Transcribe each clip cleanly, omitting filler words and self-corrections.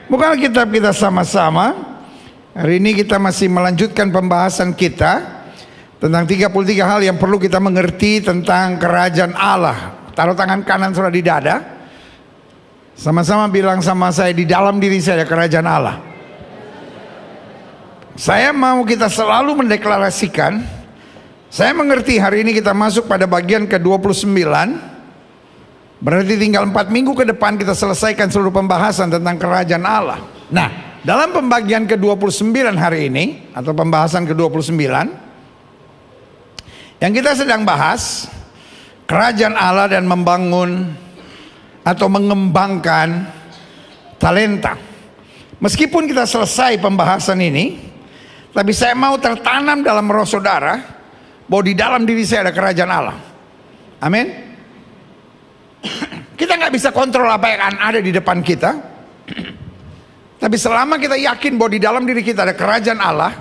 Buka Alkitab kita sama-sama. Hari ini kita masih melanjutkan pembahasan kita tentang 33 hal yang perlu kita mengerti tentang kerajaan Allah. Taruh tangan kanan saudara di dada. Sama-sama bilang sama saya, di dalam diri saya ada kerajaan Allah. Saya mau kita selalu mendeklarasikan, saya mengerti hari ini kita masuk pada bagian ke-29. Berarti tinggal 4 minggu ke depan kita selesaikan seluruh pembahasan tentang kerajaan Allah. Nah, dalam pembagian ke-29 hari ini, atau pembahasan ke-29, yang kita sedang bahas kerajaan Allah dan membangun atau mengembangkan talenta. Meskipun kita selesai pembahasan ini, tapi saya mau tertanam dalam roh saudara bahwa di dalam diri saya ada kerajaan Allah. Amin. Kita nggak bisa kontrol apa yang ada di depan kita. Tapi selama kita yakin bahwa di dalam diri kita ada kerajaan Allah,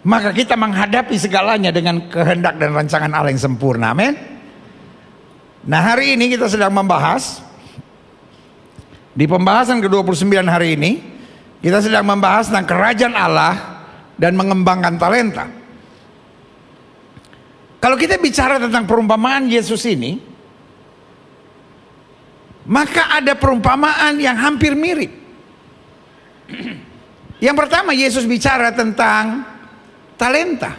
maka kita menghadapi segalanya dengan kehendak dan rancangan Allah yang sempurna. Amin. Nah, hari ini kita sedang membahas, di pembahasan ke-29 hari ini, kita sedang membahas tentang kerajaan Allah dan mengembangkan talenta. Kalau kita bicara tentang perumpamaan Yesus ini, maka ada perumpamaan yang hampir mirip. Yang pertama, Yesus bicara tentang talenta.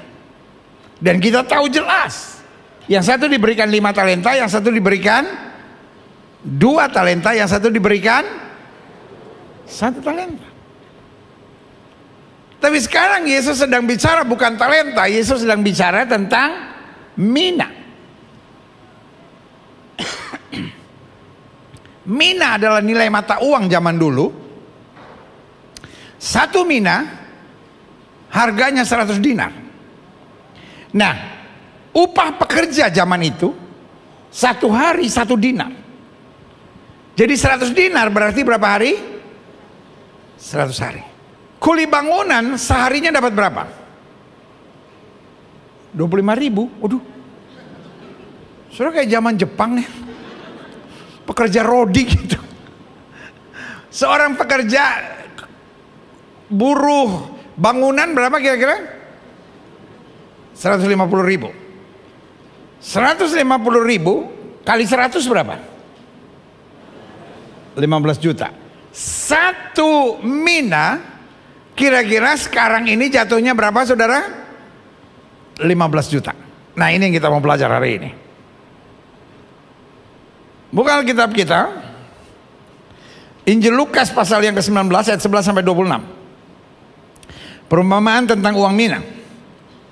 Dan kita tahu jelas, yang satu diberikan 5 talenta, yang satu diberikan 2 talenta, yang satu diberikan 1 talenta. Tapi sekarang Yesus sedang bicara bukan talenta, Yesus sedang bicara tentang mina. Mina adalah nilai mata uang zaman dulu. 1 mina harganya 100 dinar. Nah, upah pekerja zaman itu 1 hari 1 dinar. Jadi 100 dinar berarti berapa hari? 100 hari. Kuli bangunan seharinya dapat berapa? 25.000. Waduh. Saudara kayak zaman Jepang nih. Pekerja rodi gitu. Seorang pekerja buruh bangunan berapa kira-kira? 150.000. 150.000 kali 100 berapa? 15 juta. 1 mina kira-kira sekarang ini jatuhnya berapa saudara? 15 juta. Nah, ini yang kita mau belajar hari ini. Buka Alkitab kita, Injil Lukas pasal yang ke-19 ayat 11 sampai 26. Perumpamaan tentang uang mina.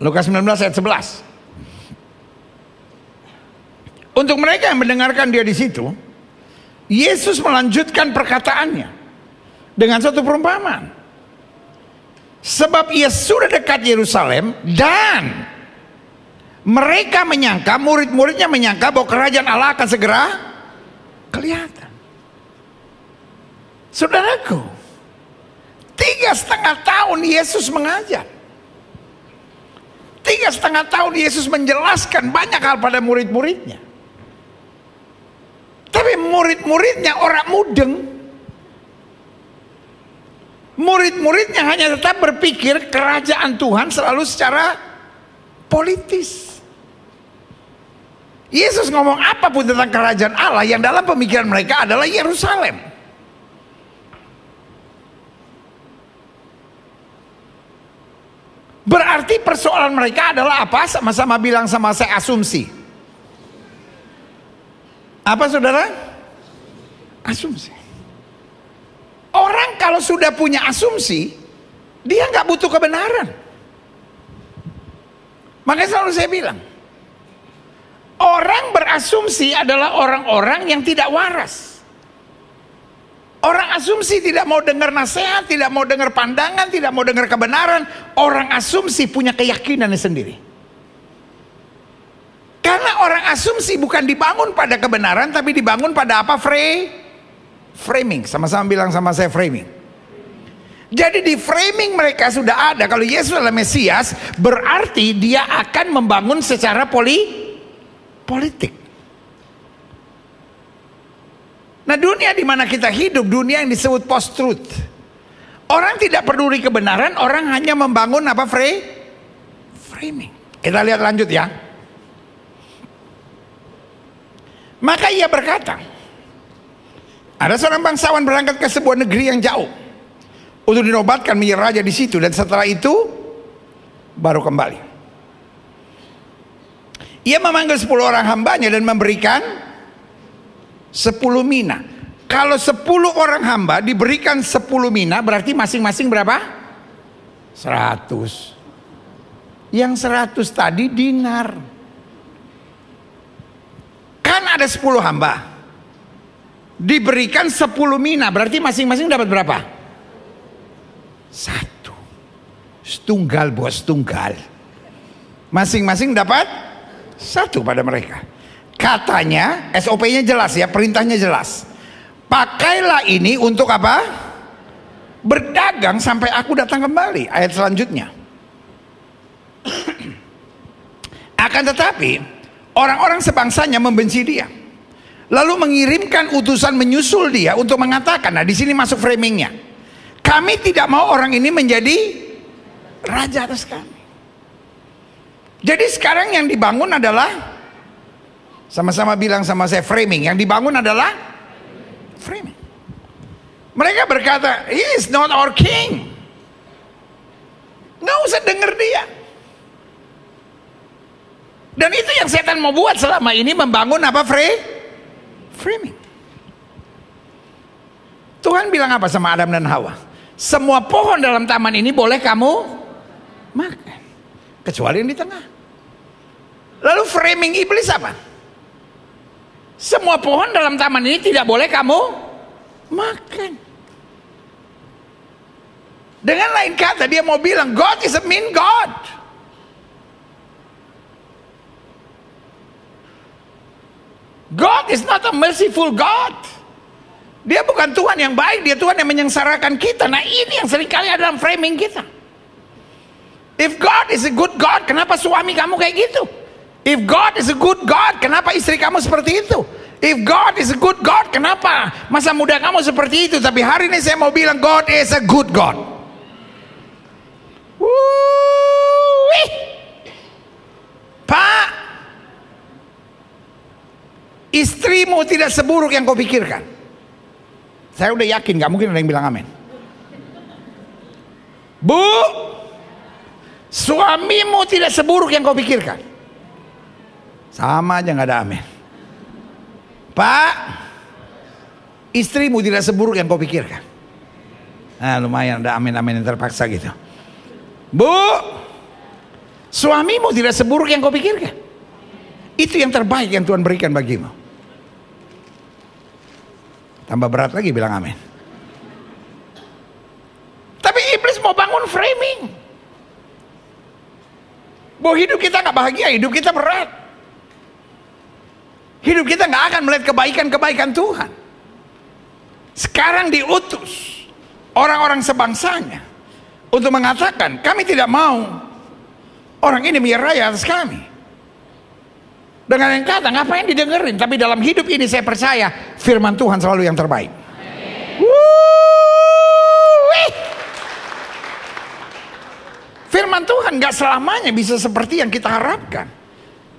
Lukas 19 ayat 11. Untuk mereka yang mendengarkan dia di situ, Yesus melanjutkan perkataannya dengan satu perumpamaan. Sebab ia sudah dekat Yerusalem dan mereka menyangka, murid-muridnya menyangka bahwa kerajaan Allah akan segera kelihatan. Saudaraku, 3,5 tahun Yesus mengajar. 3,5 tahun Yesus menjelaskan banyak hal pada murid-muridnya. Tapi murid-muridnya orang mudeng. Murid-muridnya hanya tetap berpikir kerajaan Tuhan selalu secara politis. Yesus ngomong apapun tentang kerajaan Allah, yang dalam pemikiran mereka adalah Yerusalem. Berarti persoalan mereka adalah apa? Sama-sama bilang sama saya, asumsi. Apa saudara? Asumsi. Orang kalau sudah punya asumsi, dia nggak butuh kebenaran. Makanya selalu saya bilang, orang berasumsi adalah orang-orang yang tidak waras. Orang asumsi tidak mau dengar nasihat, tidak mau dengar pandangan, tidak mau dengar kebenaran. Orang asumsi punya keyakinannya sendiri. Karena orang asumsi bukan dibangun pada kebenaran, tapi dibangun pada apa? Framing. Sama-sama bilang sama saya, framing. Jadi di framing mereka sudah ada, kalau Yesus adalah Mesias, berarti dia akan membangun secara politik. Nah, dunia di mana kita hidup, dunia yang disebut post-truth. Orang tidak peduli kebenaran, orang hanya membangun apa? Framing. Kita lihat lanjut ya. Maka ia berkata, ada seorang bangsawan berangkat ke sebuah negeri yang jauh untuk dinobatkan menjadi raja di situ, dan setelah itu baru kembali. Ia memanggil 10 orang hambanya dan memberikan 10 mina. Kalau 10 orang hamba diberikan 10 mina, berarti masing-masing berapa? 100. Yang 100 tadi dinar. Kan ada 10 hamba, diberikan 10 mina, berarti masing-masing dapat berapa? 1. Setunggal bos, tunggal. Masing-masing dapat 1 pada mereka. Katanya, SOP-nya jelas ya, perintahnya jelas. Pakailah ini untuk apa? Berdagang sampai aku datang kembali. Ayat selanjutnya. Akan tetapi orang-orang sebangsanya membenci dia, lalu mengirimkan utusan menyusul dia untuk mengatakan, nah di sini masuk framingnya, kami tidak mau orang ini menjadi raja atas kami. Jadi sekarang yang dibangun adalah, sama-sama bilang sama saya, framing. Yang dibangun adalah framing. Mereka berkata, he is not our king. Nggak usah dengar dia. Dan itu yang setan mau buat selama ini, membangun apa? Framing. Tuhan bilang apa sama Adam dan Hawa? Semua pohon dalam taman ini boleh kamu makan, kecuali yang di tengah. Lalu framing iblis apa? Semua pohon dalam taman ini tidak boleh kamu makan. Dengan lain kata, dia mau bilang God is a mean God. God is not a merciful God. Dia bukan Tuhan yang baik, dia Tuhan yang menyengsarakan kita. Nah ini yang seringkali ada dalam framing kita. If God is a good God, kenapa suami kamu kayak gitu? If God is a good God, kenapa istri kamu seperti itu? If God is a good God, kenapa masa muda kamu seperti itu? Tapi hari ini saya mau bilang God is a good God. Wih. Pak, istrimu tidak seburuk yang kau pikirkan. Saya udah yakin gak mungkin ada yang bilang amin. Bu, suamimu tidak seburuk yang kau pikirkan. Sama aja gak ada amin. Pak, istrimu tidak seburuk yang kau pikirkan. Nah lumayan ada amin-amin yang terpaksa gitu. Bu, suamimu tidak seburuk yang kau pikirkan. Itu yang terbaik yang Tuhan berikan bagimu. Tambah berat lagi bilang amin. Tapi iblis mau bangun framing bahwa hidup kita gak bahagia, hidup kita berat. Hidup kita gak akan melihat kebaikan-kebaikan Tuhan. Sekarang diutus orang-orang sebangsanya untuk mengatakan, kami tidak mau orang ini menjadi raja atas kami. Dengan yang kata, ngapain didengerin? Tapi dalam hidup ini saya percaya firman Tuhan selalu yang terbaik. Firman Tuhan gak selamanya bisa seperti yang kita harapkan.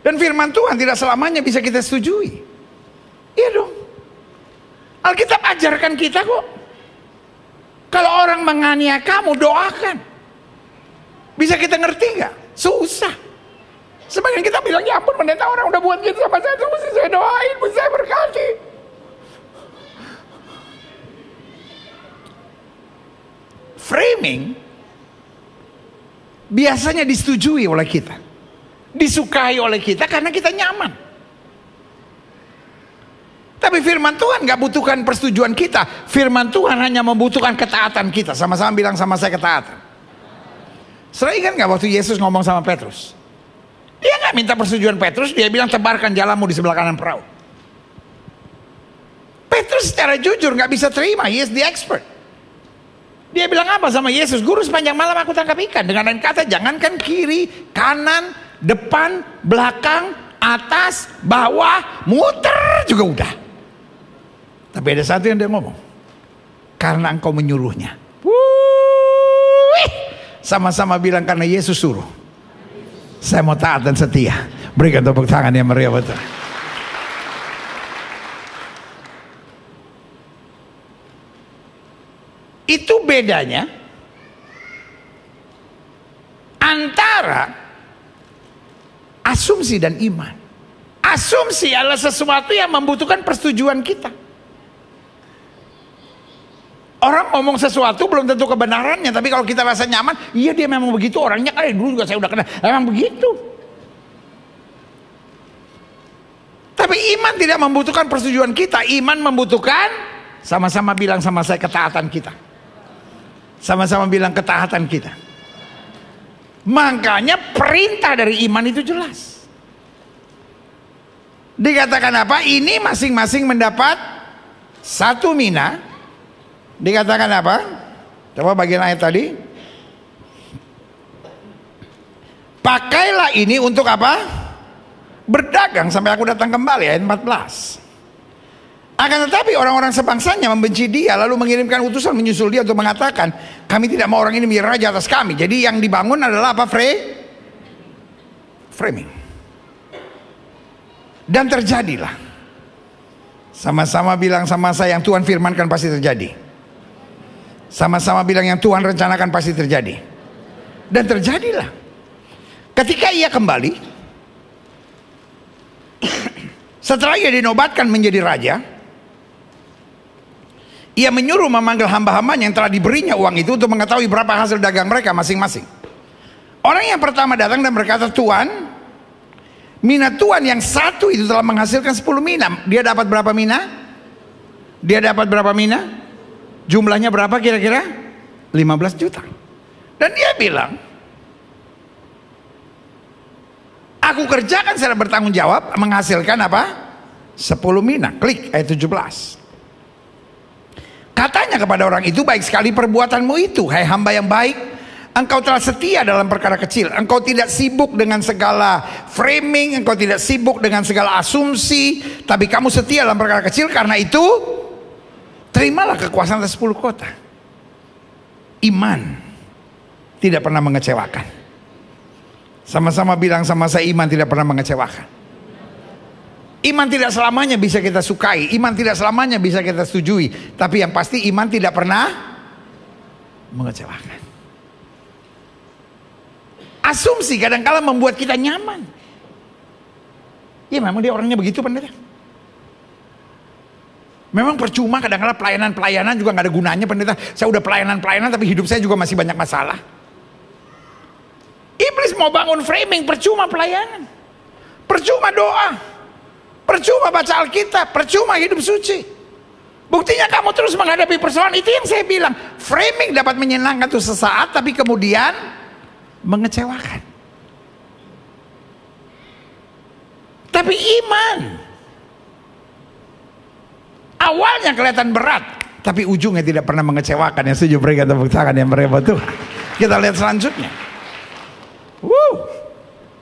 Dan firman Tuhan tidak selamanya bisa kita setujui. Iya dong. Alkitab ajarkan kita kok. Kalau orang menganiaya kamu, doakan. Bisa kita ngerti gak? Susah. Sebagian kita bilang, ya ampun pendeta, orang udah buat gitu sama saya, mesti saya doain, mesti saya berkati. Framing biasanya disetujui oleh kita, disukai oleh kita karena kita nyaman. Tapi firman Tuhan gak butuhkan persetujuan kita. Firman Tuhan hanya membutuhkan ketaatan kita. Sama-sama bilang sama saya ketaatan. Saudara ingat gak waktu Yesus ngomong sama Petrus? Dia gak minta persetujuan Petrus, dia bilang tebarkan jalamu di sebelah kanan perahu. Petrus secara jujur gak bisa terima, he is the expert. Dia bilang apa sama Yesus? Guru, sepanjang malam aku tangkap ikan. Dengan lain kata, jangankan kiri, kanan, depan, belakang, atas, bawah, muter juga udah. Tapi ada satu yang dia ngomong, karena engkau menyuruhnya. Sama-sama bilang, karena Yesus suruh, saya mau taat dan setia. Berikan tepuk tangan yang meriah betul. Itu bedanya antara asumsi dan iman. Asumsi adalah sesuatu yang membutuhkan persetujuan kita. Orang ngomong sesuatu belum tentu kebenarannya, tapi kalau kita rasa nyaman, iya dia memang begitu orangnya, dulu juga saya udah kenal, memang begitu. Tapi iman tidak membutuhkan persetujuan kita. Iman membutuhkan, sama-sama bilang sama saya, ketaatan kita. Sama-sama bilang ketaatan kita. Makanya perintah dari iman itu jelas. Dikatakan apa? Ini masing-masing mendapat satu mina. Dikatakan apa? Coba bagian ayat tadi. Pakailah ini untuk apa? Berdagang sampai aku datang kembali, ayat 14. Akan tetapi orang-orang sebangsanya membenci dia, lalu mengirimkan utusan menyusul dia untuk mengatakan, kami tidak mau orang ini menjadi raja atas kami. Jadi yang dibangun adalah apa? Framing. Dan terjadilah. Sama-sama bilang sama saya, yang Tuhan firmankan pasti terjadi. Sama-sama bilang, yang Tuhan rencanakan pasti terjadi. Dan terjadilah. Ketika ia kembali, setelah ia dinobatkan menjadi raja, ia menyuruh memanggil hamba-hambanya yang telah diberinya uang itu untuk mengetahui berapa hasil dagang mereka masing-masing. Orang yang pertama datang dan berkata, Tuan, mina Tuan yang satu itu telah menghasilkan 10 mina. Dia dapat berapa mina? Dia dapat berapa mina? Jumlahnya berapa kira-kira? 15 juta. Dan dia bilang, aku kerjakan secara bertanggung jawab, menghasilkan apa? 10 mina. Klik ayat 17. Katanya kepada orang itu, baik sekali perbuatanmu itu, hai hamba yang baik. Engkau telah setia dalam perkara kecil. Engkau tidak sibuk dengan segala framing, engkau tidak sibuk dengan segala asumsi, tapi kamu setia dalam perkara kecil. Karena itu, terimalah kekuasaan atas 10 kota. Iman tidak pernah mengecewakan. Sama-sama bilang sama saya, iman tidak pernah mengecewakan. Iman tidak selamanya bisa kita sukai, iman tidak selamanya bisa kita setujui, tapi yang pasti iman tidak pernah mengecewakan. Asumsi kadang-kala membuat kita nyaman. Ya memang dia orangnya begitu, pendeta. Memang percuma kadang-kala pelayanan juga gak ada gunanya, pendeta. Saya udah pelayanan tapi hidup saya juga masih banyak masalah. Iblis mau bangun framing, percuma pelayanan, percuma doa, percuma baca Alkitab, percuma hidup suci. Buktinya kamu terus menghadapi persoalan. Itu yang saya bilang, framing dapat menyenangkan tuh sesaat, tapi kemudian mengecewakan. Tapi iman awalnya kelihatan berat, tapi ujungnya tidak pernah mengecewakan. Yang setuju berikan tepuk tangan yang meriah buat Tuhan. Kita lihat selanjutnya.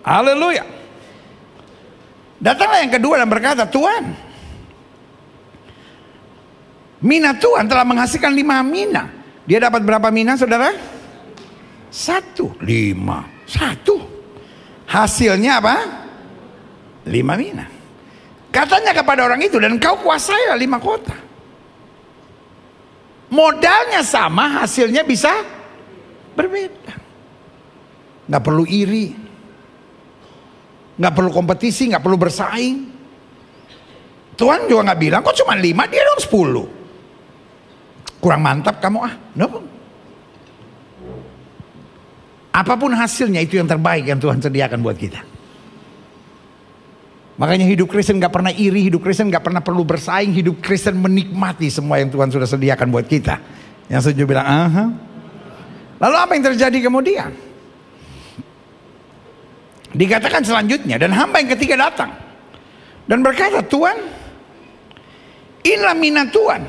Haleluya. Datanglah yang kedua dan berkata, Tuhan, mina Tuhan telah menghasilkan 5 mina. Dia dapat berapa mina, saudara? 1. 5. 1. Hasilnya apa? 5 mina. Katanya kepada orang itu, dan kau kuasailah 5 kota. Modalnya sama, hasilnya bisa berbeda. Gak perlu iri, gak perlu kompetisi, gak perlu bersaing. Tuhan juga gak bilang, kok cuma 5, dia dong 10. Kurang mantap kamu no. Apapun hasilnya, itu yang terbaik yang Tuhan sediakan buat kita. Makanya hidup Kristen gak pernah iri, hidup Kristen gak pernah perlu bersaing, hidup Kristen menikmati semua yang Tuhan sudah sediakan buat kita. Yang setuju bilang, aha. Lalu apa yang terjadi kemudian? Dikatakan selanjutnya, dan hamba yang ketiga datang dan berkata, Tuhan, inilah mina Tuhan,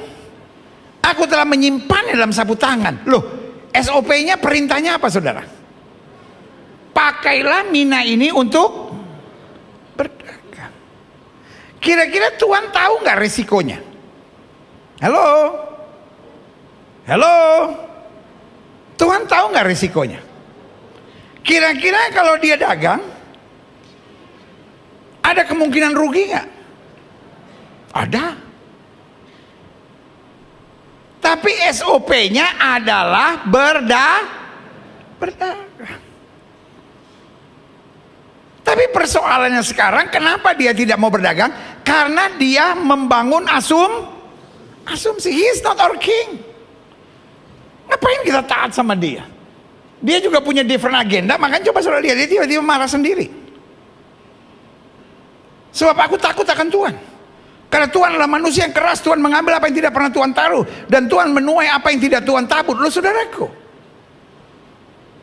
aku telah menyimpannya dalam sapu tangan. Loh, SOP-nya, perintahnya apa, saudara? Pakailah mina ini untuk berdagang. Kira-kira Tuhan tahu nggak resikonya? Halo? Halo? Tuhan tahu nggak risikonya? Kira-kira kalau dia dagang, ada kemungkinan rugi nggak? Ada. Tapi SOP-nya adalah berdagang. Tapi persoalannya sekarang, kenapa dia tidak mau berdagang? Karena dia membangun asumsi. He is not our king. Ngapain kita taat sama dia? Dia juga punya different agenda. Makanya coba saudara lihat, dia tiba-tiba marah sendiri. Sebab aku takut akan Tuhan. Karena Tuhan adalah manusia yang keras. Tuhan mengambil apa yang tidak pernah Tuhan taruh, dan Tuhan menuai apa yang tidak Tuhan tabur. Loh saudaraku,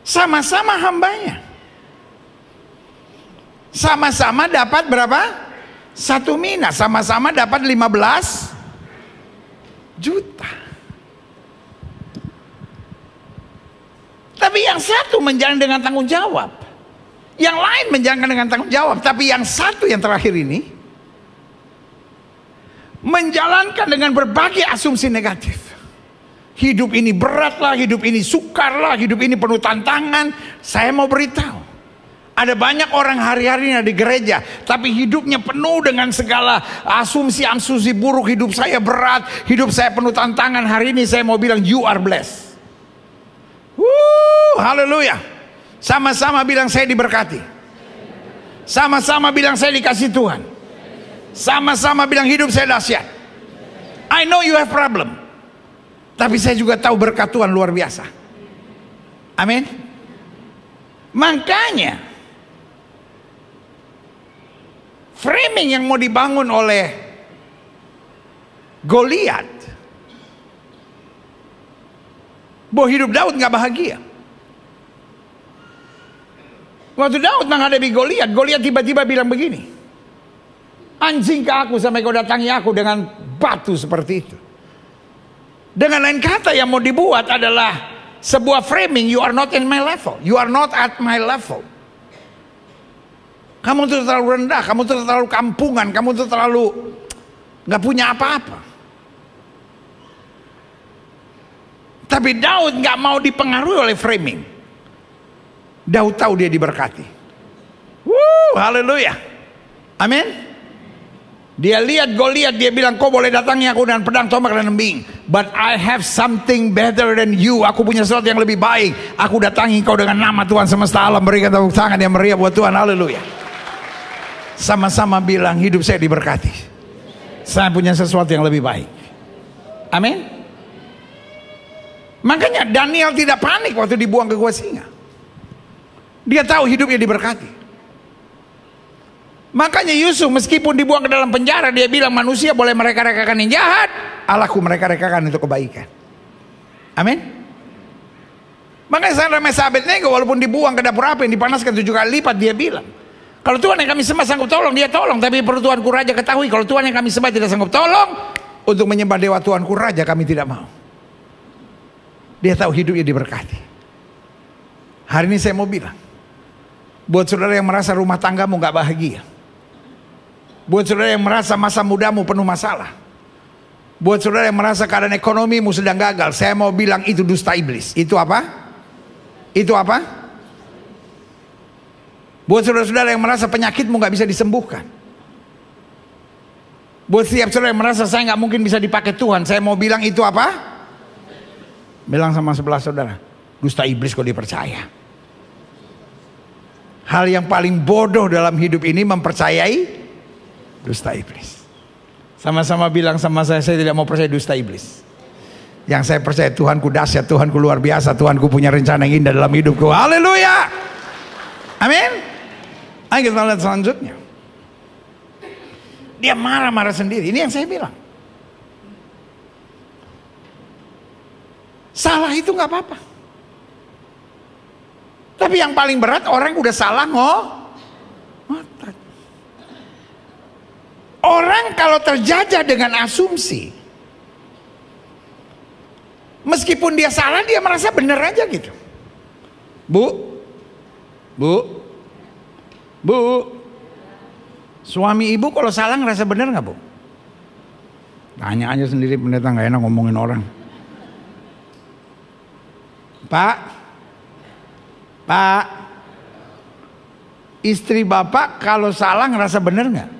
sama-sama hambanya, sama-sama dapat berapa? 1 mina. Sama-sama dapat 15 juta. Tapi yang satu menjalani dengan tanggung jawab, yang lain menjalankan dengan tanggung jawab. Tapi yang satu, yang terakhir ini, menjalankan dengan berbagai asumsi negatif. Hidup ini berat lah, hidup ini sukar lah, hidup ini penuh tantangan. Saya mau beritahu, ada banyak orang hari-hari di gereja, tapi hidupnya penuh dengan segala asumsi buruk. Hidup saya berat, hidup saya penuh tantangan. Hari ini saya mau bilang, you are blessed. Haleluya. Sama-sama bilang, saya diberkati. Sama-sama bilang, saya dikasih Tuhan. Sama-sama bilang, hidup saya dahsyat. I know you have problem, tapi saya juga tahu berkat Tuhan luar biasa. Amin. Makanya framing yang mau dibangun oleh Goliat, bahwa hidup Daud gak bahagia. Waktu Daud menghadapi Goliat, Goliat tiba-tiba bilang begini, anjing ke aku sampai kau datangi aku dengan batu seperti itu. Dengan lain kata, yang mau dibuat adalah sebuah framing, you are not in my level, you are not at my level. Kamu tuh terlalu rendah, kamu tuh terlalu kampungan, kamu tuh terlalu gak punya apa-apa. Tapi Daud gak mau dipengaruhi oleh framing. Daud tahu dia diberkati. Haleluya. Amin. Dia lihat Goliat, dia bilang, kau boleh datangi aku dengan pedang, tombak, dan embing, but I have something better than you. Aku punya sesuatu yang lebih baik. Aku datangi kau dengan nama Tuhan semesta alam. Berikan tepuk tangan yang meriah buat Tuhan. Haleluya. Sama-sama bilang, hidup saya diberkati. Saya punya sesuatu yang lebih baik. Amin. Makanya Daniel tidak panik waktu dibuang ke gua singa. Dia tahu hidupnya diberkati. Makanya Yusuf meskipun dibuang ke dalam penjara, dia bilang, manusia boleh mereka-rekakan yang jahat, Allahku mereka-rekakan untuk kebaikan. Amin. Makanya Sadrak Mesak Abednego walaupun dibuang ke dapur api yang dipanaskan 7 kali lipat, dia bilang, kalau Tuhan yang kami sembah sanggup tolong, dia tolong. Tapi perlu Tuanku Raja ketahui, kalau Tuhan yang kami sembah tidak sanggup tolong, untuk menyembah dewa Tuanku Raja kami tidak mau. Dia tahu hidupnya diberkati. Hari ini saya mau bilang, buat saudara yang merasa rumah tanggamu gak bahagia, buat saudara yang merasa masa mudamu penuh masalah, buat saudara yang merasa keadaan ekonomimu sedang gagal, saya mau bilang itu dusta iblis. Itu apa? Itu apa? Buat saudara-saudara yang merasa penyakitmu gak bisa disembuhkan, buat setiap saudara yang merasa saya gak mungkin bisa dipakai Tuhan, saya mau bilang itu apa? Bilang sama sebelah saudara, dusta iblis kok dipercaya. Hal yang paling bodoh dalam hidup ini mempercayai dusta iblis. Sama-sama bilang sama saya tidak mau percaya dusta iblis. Yang saya percaya, Tuhanku dahsyat, Tuhanku luar biasa, Tuhanku punya rencana yang indah dalam hidupku. Haleluya. Amin. Ayo kita lihat selanjutnya. Dia marah-marah sendiri. Ini yang saya bilang. Salah itu gak apa-apa. Tapi yang paling berat, orang udah salah ngotot. Orang kalau terjajah dengan asumsi, meskipun dia salah, dia merasa benar aja gitu. Bu, suami ibu kalau salah ngerasa benar nggak bu? Tanya aja sendiri, pendeta nggak enak ngomongin orang. Pak, istri bapak kalau salah ngerasa bener nggak?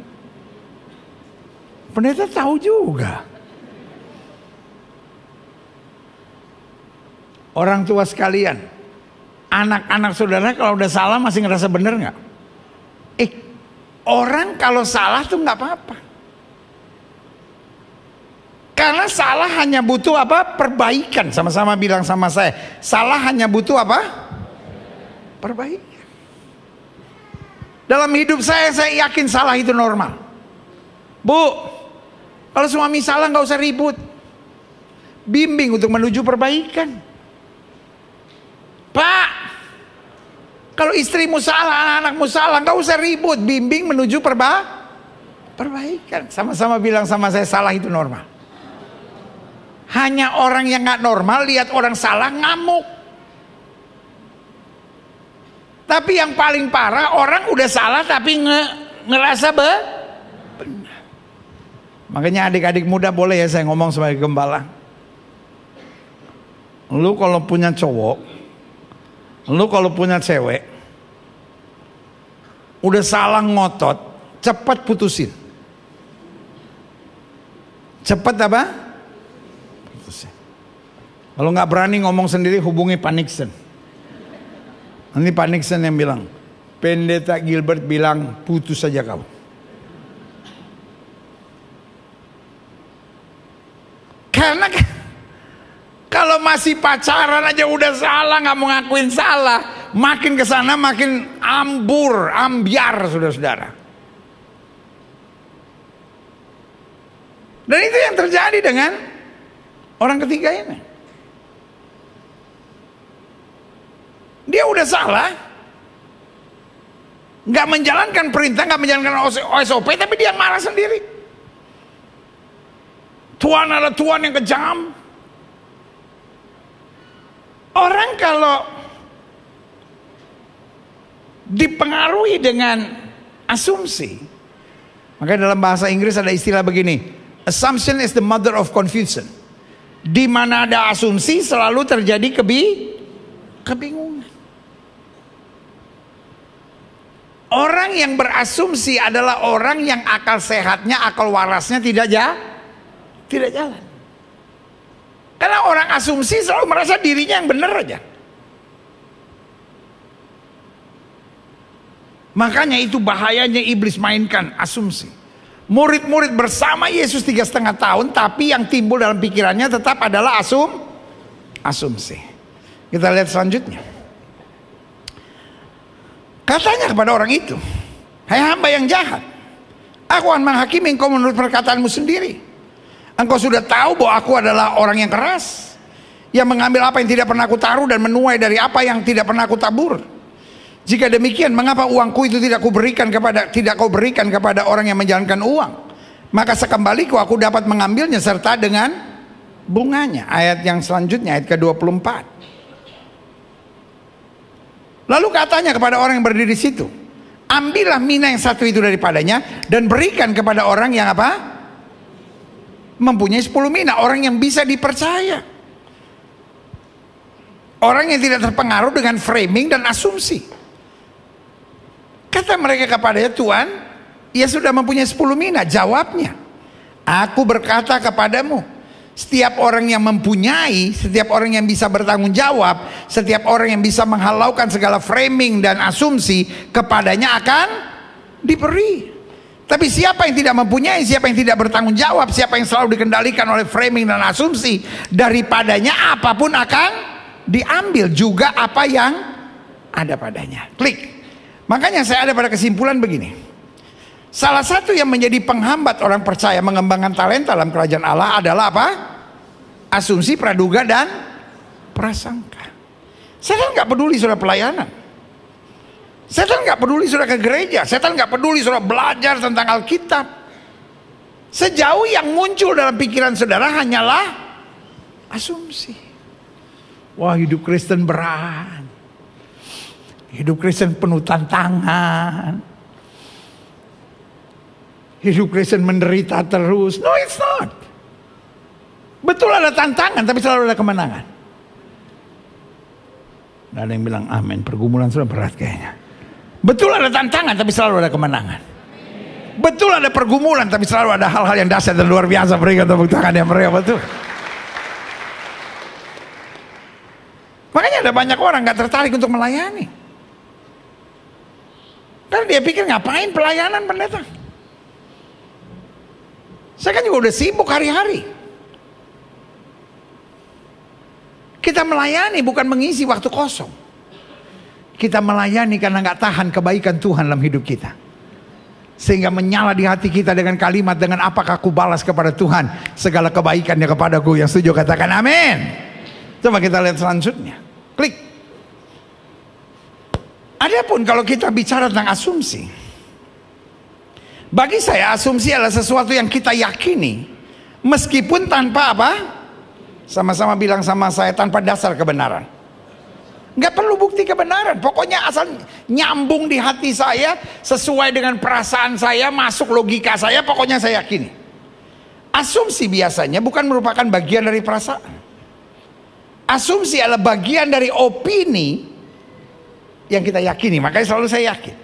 Pendeta tahu juga. Orang tua sekalian, anak-anak saudara kalau udah salah masih ngerasa bener nggak? Orang kalau salah tuh nggak apa-apa. Karena salah hanya butuh apa? Perbaikan. Sama-sama bilang sama saya. Salah hanya butuh apa? Perbaikan. Dalam hidup saya yakin salah itu normal. Bu, kalau suami salah nggak usah ribut. Bimbing untuk menuju perbaikan. Pak, kalau istrimu salah, anak-anakmu salah, nggak usah ribut. Bimbing menuju perbaikan. Sama-sama bilang sama saya, salah itu normal. Hanya orang yang gak normal lihat orang salah ngamuk. Tapi yang paling parah, orang udah salah tapi ngerasa benar. Makanya adik-adik muda boleh ya saya ngomong sebagai gembala. Lu kalau punya cowok, lu kalau punya cewek, udah salah ngotot, cepat putusin. Cepat apa? Kalau nggak berani ngomong sendiri, hubungi Pak Nixon. Nanti Pak Nixon yang bilang, Pendeta Gilbert bilang putus saja kau. Karena kalau masih pacaran aja udah salah, nggak mau ngakuin salah, makin kesana makin ambiar saudara-saudara. Dan itu yang terjadi dengan orang ketiga ini. Dia udah salah, nggak menjalankan perintah, nggak menjalankan SOP, tapi dia marah sendiri. Tuhan adalah Tuhan yang kejam. Orang kalau dipengaruhi dengan asumsi, maka dalam bahasa Inggris ada istilah begini, assumption is the mother of confusion. Di mana ada asumsi selalu terjadi kebingungan. Orang yang berasumsi adalah orang yang akal sehatnya, akal warasnya tidak jalan. Karena orang asumsi selalu merasa dirinya yang benar aja. Makanya itu bahayanya iblis mainkan asumsi. Murid-murid bersama Yesus 3,5 tahun, tapi yang timbul dalam pikirannya tetap adalah asumsi. Kita lihat selanjutnya. Katanya kepada orang itu, hai hamba yang jahat, aku akan menghakimi engkau menurut perkataanmu sendiri. Engkau sudah tahu bahwa aku adalah orang yang keras, yang mengambil apa yang tidak pernah aku taruh dan menuai dari apa yang tidak pernah aku tabur. Jika demikian, mengapa uangku itu tidak kau berikan kepada orang yang menjalankan uang? Maka sekembaliku aku dapat mengambilnya serta dengan bunganya. Ayat yang selanjutnya, ayat ke-24. Lalu katanya kepada orang yang berdiri di situ, ambillah mina yang satu itu daripadanya dan berikan kepada orang yang apa? Mempunyai 10 mina, orang yang bisa dipercaya. Orang yang tidak terpengaruh dengan framing dan asumsi. Kata mereka kepadanya, Tuhan, ia sudah mempunyai 10 mina. Jawabnya, aku berkata kepadamu, setiap orang yang mempunyai, setiap orang yang bisa bertanggung jawab, setiap orang yang bisa menghalaukan segala framing dan asumsi, kepadanya akan diberi. Tapi siapa yang tidak mempunyai, siapa yang tidak bertanggung jawab, siapa yang selalu dikendalikan oleh framing dan asumsi, daripadanya apapun akan diambil, juga apa yang ada padanya. Klik. Makanya saya ada pada kesimpulan begini. Salah satu yang menjadi penghambat orang percaya mengembangkan talenta dalam kerajaan Allah adalah apa? Asumsi, praduga, dan prasangka. Setan nggak peduli saudara pelayanan. Setan nggak peduli saudara ke gereja. Setan nggak peduli saudara belajar tentang Alkitab. Sejauh yang muncul dalam pikiran saudara hanyalah asumsi. Wah, hidup Kristen berat. Hidup Kristen penuh tantangan. Hidup Kristen menderita terus. No, it's not. Betul ada tantangan, tapi selalu ada kemenangan. Ada yang bilang amin, pergumulan sudah berat kayaknya. Betul ada tantangan, tapi selalu ada kemenangan. Betul ada pergumulan, tapi selalu ada hal-hal yang dahsyat dan luar biasa. Berikan tepuk tangan yang meriah, betul. Makanya ada banyak orang gak tertarik untuk melayani. Karena dia pikir ngapain pelayanan pendeta. Saya kan juga udah sibuk hari-hari. Kita melayani bukan mengisi waktu kosong. Kita melayani karena gak tahan kebaikan Tuhan dalam hidup kita. Sehingga menyala di hati kita dengan kalimat, dengan apakah aku balas kepada Tuhan segala kebaikannya kepadaku. Yang setuju katakan amin. Coba kita lihat selanjutnya. Klik. Adapun kalau kita bicara tentang asumsi, bagi saya asumsi adalah sesuatu yang kita yakini, meskipun tanpa apa? Sama-sama bilang sama saya, tanpa dasar kebenaran. Nggak perlu bukti kebenaran, pokoknya asal nyambung di hati saya, sesuai dengan perasaan saya, masuk logika saya, pokoknya saya yakini. Asumsi biasanya bukan merupakan bagian dari perasaan. Asumsi adalah bagian dari opini yang kita yakini, makanya selalu saya yakin.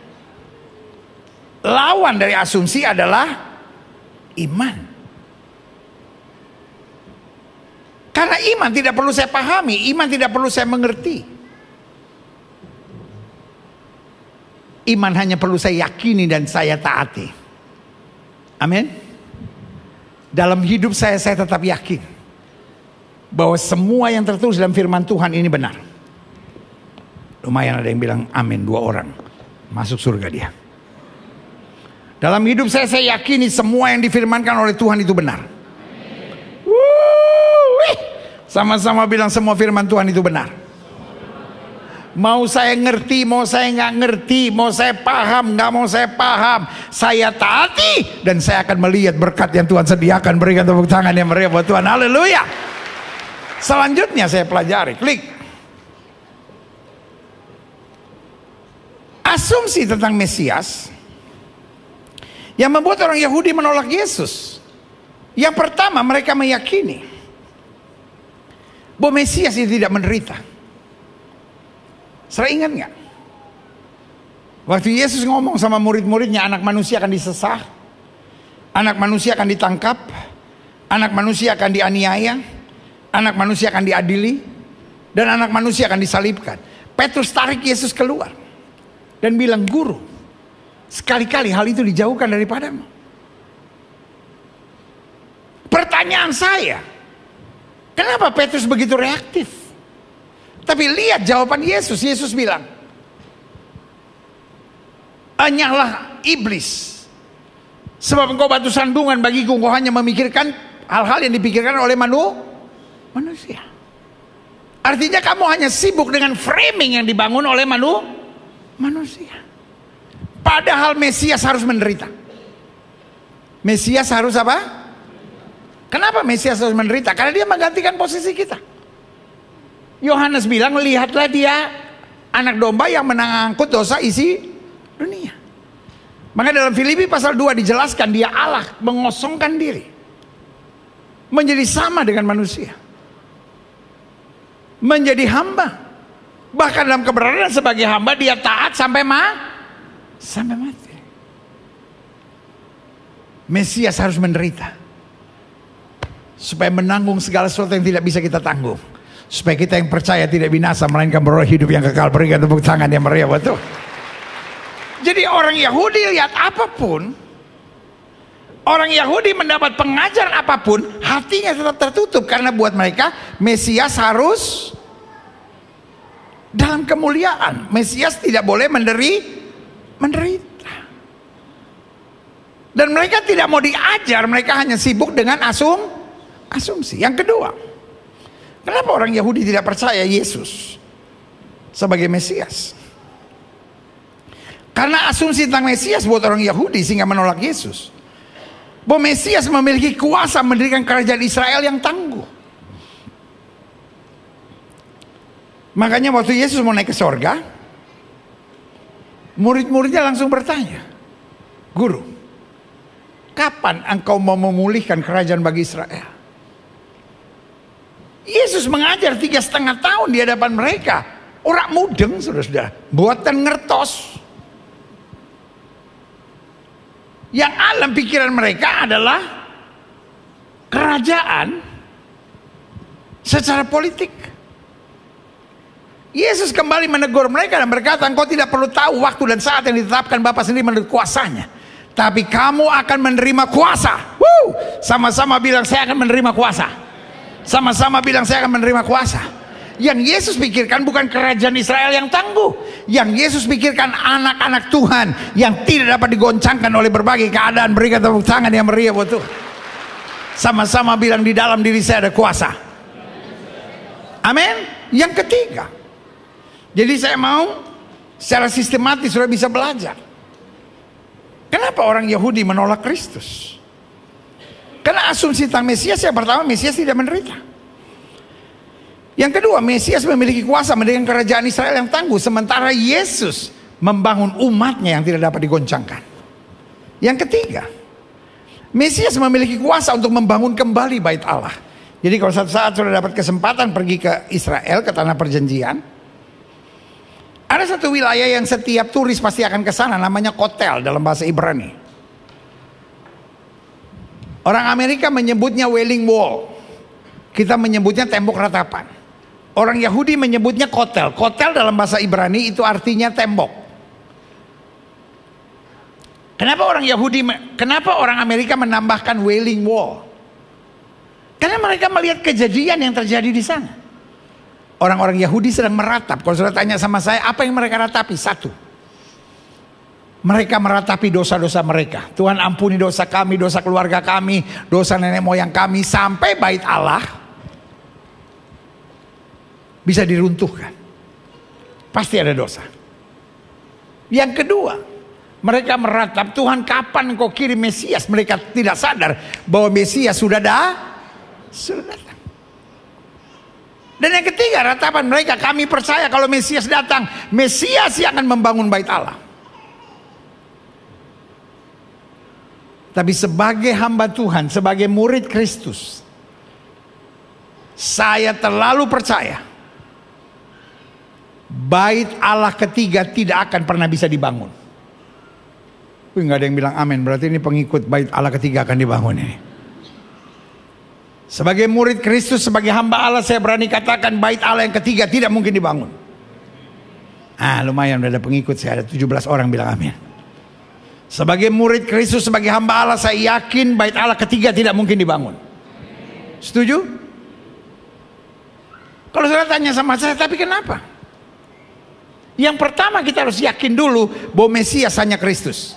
Lawan dari asumsi adalah iman. Karena iman tidak perlu saya pahami, iman tidak perlu saya mengerti. Iman hanya perlu saya yakini dan saya taati. Amin. Dalam hidup saya tetap yakin bahwa semua yang tertulis dalam firman Tuhan ini benar. Lumayan ada yang bilang amin, 2 orang masuk surga dia. Dalam hidup saya yakini semua yang difirmankan oleh Tuhan itu benar. Sama-sama bilang semua firman Tuhan itu benar. Mau saya ngerti, mau saya nggak ngerti, mau saya paham, nggak mau saya paham, saya taati dan saya akan melihat berkat yang Tuhan sediakan. Berikan tepuk tangan yang meriah buat Tuhan. Haleluya. Selanjutnya saya pelajari. Klik. Asumsi tentang Mesias yang membuat orang Yahudi menolak Yesus. Yang pertama, mereka meyakini bahwa Mesias itu tidak menderita. Saudara ingat nggak? Waktu Yesus ngomong sama murid-muridnya, anak manusia akan disesah, anak manusia akan ditangkap, anak manusia akan dianiaya, anak manusia akan diadili, dan anak manusia akan disalibkan. Petrus tarik Yesus keluar dan bilang, guru, sekali-kali hal itu dijauhkan daripadamu. Pertanyaan saya, kenapa Petrus begitu reaktif? Tapi lihat jawaban Yesus. Yesus bilang, hanyalah iblis, sebab engkau batu sandungan bagiku. Engkau hanya memikirkan hal-hal yang dipikirkan oleh manusia. Artinya kamu hanya sibuk dengan framing yang dibangun oleh manusia. Padahal Mesias harus menderita. Mesias harus apa? Kenapa Mesias harus menderita? Karena dia menggantikan posisi kita. Yohanes bilang, lihatlah dia anak domba yang mengangkut dosa isi dunia. Maka dalam Filipi pasal 2 dijelaskan, dia Allah mengosongkan diri, menjadi sama dengan manusia, menjadi hamba. Bahkan dalam keberadaan sebagai hamba, dia taat sampai mati. Mesias harus menderita supaya menanggung segala sesuatu yang tidak bisa kita tanggung, supaya kita yang percaya tidak binasa melainkan beroleh hidup yang kekal. Berikan tepuk tangan yang meriah buat Tuhan. Jadi orang Yahudi lihat apapun, orang Yahudi mendapat pengajaran apapun, hatinya tetap tertutup. Karena buat mereka Mesias harus dalam kemuliaan. Mesias tidak boleh menderita. Dan mereka tidak mau diajar, mereka hanya sibuk dengan asumsi. Yang kedua, kenapa orang Yahudi tidak percaya Yesus sebagai Mesias? Karena asumsi tentang Mesias buat orang Yahudi sehingga menolak Yesus. Bahwa Mesias memiliki kuasa mendirikan kerajaan Israel yang tangguh. Makanya waktu Yesus mau naik ke sorga, murid-muridnya langsung bertanya, Guru, kapan engkau mau memulihkan kerajaan bagi Israel? Yesus mengajar 3,5 tahun di hadapan mereka. Orang mudeng, saudara-saudara, buatan ngertos. Yang alam pikiran mereka adalah kerajaan secara politik. Yesus kembali menegur mereka dan berkata, engkau tidak perlu tahu waktu dan saat yang ditetapkan Bapa sendiri menurut kuasanya. Tapi kamu akan menerima kuasa. Sama-sama bilang, saya akan menerima kuasa. Sama-sama bilang, saya akan menerima kuasa. Yang Yesus pikirkan bukan kerajaan Israel yang tangguh. Yang Yesus pikirkan anak-anak Tuhan yang tidak dapat digoncangkan oleh berbagai keadaan. Berikan tepuk tangan yang meriah buat Tuhan. Sama-sama bilang, di dalam diri saya ada kuasa. Amin. Yang ketiga, jadi saya mau secara sistematis sudah bisa belajar. Kenapa orang Yahudi menolak Kristus? Karena asumsi tentang Mesias, yang pertama, Mesias tidak menderita. Yang kedua, Mesias memiliki kuasa mendirikan kerajaan Israel yang tangguh, sementara Yesus membangun umatnya yang tidak dapat digoncangkan. Yang ketiga, Mesias memiliki kuasa untuk membangun kembali bait Allah. Jadi kalau suatu saat sudah dapat kesempatan pergi ke Israel, ke tanah perjanjian, ada satu wilayah yang setiap turis pasti akan ke sana, namanya Kotel dalam bahasa Ibrani. Orang Amerika menyebutnya Wailing Wall. Kita menyebutnya tembok ratapan. Orang Yahudi menyebutnya Kotel. Kotel dalam bahasa Ibrani itu artinya tembok. Kenapa orang Amerika menambahkan Wailing Wall? Karena mereka melihat kejadian yang terjadi di sana. Orang-orang Yahudi sedang meratap. Kalau sudah tanya sama saya, apa yang mereka ratapi? Satu, mereka meratapi dosa-dosa mereka. Tuhan ampuni dosa kami, dosa keluarga kami, dosa nenek moyang kami, sampai bait Allah bisa diruntuhkan. Pasti ada dosa. Yang kedua, mereka meratap, Tuhan kapan engkau kirim Mesias? Mereka tidak sadar bahwa Mesias sudah datang. Dan yang ketiga, ratapan mereka, kami percaya kalau Mesias datang, Mesias yang akan membangun bait Allah. Tapi sebagai hamba Tuhan, sebagai murid Kristus, saya terlalu percaya bait Allah ketiga tidak akan pernah bisa dibangun. Nggak ada yang bilang amin, berarti ini pengikut bait Allah ketiga akan dibangun ini. Sebagai murid Kristus, sebagai hamba Allah, saya berani katakan bait Allah yang ketiga tidak mungkin dibangun. Lumayan, udah ada pengikut saya, ada 17 orang bilang amin. Sebagai murid Kristus, sebagai hamba Allah, saya yakin bait Allah ketiga tidak mungkin dibangun. Setuju? Kalau saya tanya sama saya, tapi kenapa? Yang pertama, kita harus yakin dulu bahwa Mesias hanya Kristus.